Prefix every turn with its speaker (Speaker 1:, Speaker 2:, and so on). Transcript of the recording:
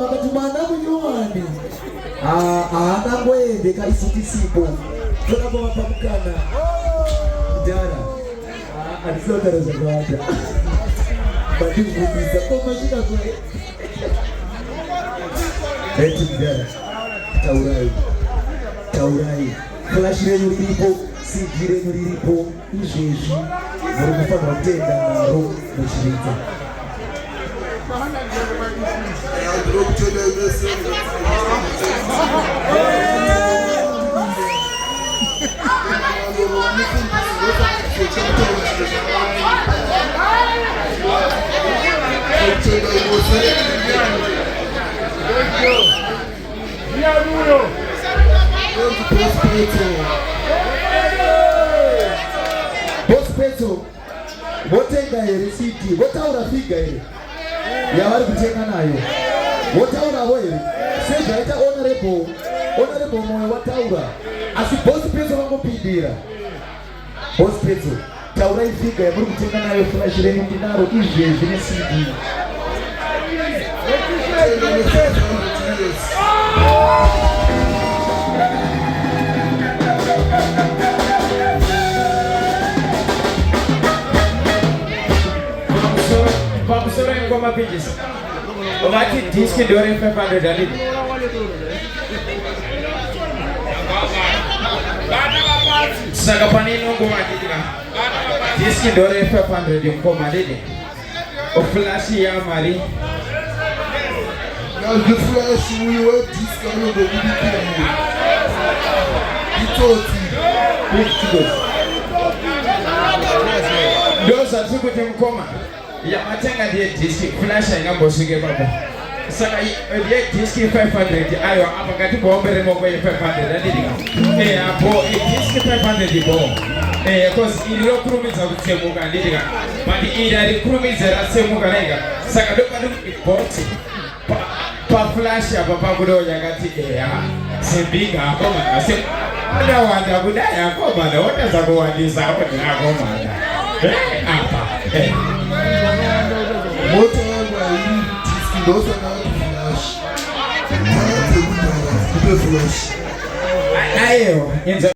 Speaker 1: vakati mwana munyowani haanangoendeka isitisipo tokavavapa mukana kudhara handisinautara zvakawanda bandivhundisa komasvikakure eti kudhara taurai flash renyu riripo cd renyu riripo izvezvi muri kufanira kutenda naro muchiridza Boss Petso, votenga here city, votaura figa here yavari kutenga nayo, votaurawo here sezvaita honorable moyo wataura, asi Boss Petso vangopindira. Boss Petso, taurai figa yamuri kutenga nayo flash renyu ndinaro izvezvi neCD.
Speaker 2: Pamusoro Tatenda Pinjisi. Ovati diski ndore 500 alidi. Saka panini ngoma ndika. Diski ndore 500 ngoma alidi. O flash ya mari.
Speaker 3: Now the flash we were disc on the video.
Speaker 2: Dosa tukuti mkoma ya matenga ndiye diski flash ingambosuke baba saka ndiye diski 500 ayo apa ngati bombere moko ye 500 ndidika apo diski 500 bo cause iliro kurumiza kutsemuka ndidika but iri kurumiza ratsemuka nega saka dokadu boti pa flash apa pakudo yakati sebinga akoma ase wanda kudaya akoma ndo wataza kuwandisa hapo ndakoma apa
Speaker 3: moto wangu hii diski ndosa na flash. Flash.
Speaker 2: Ayo,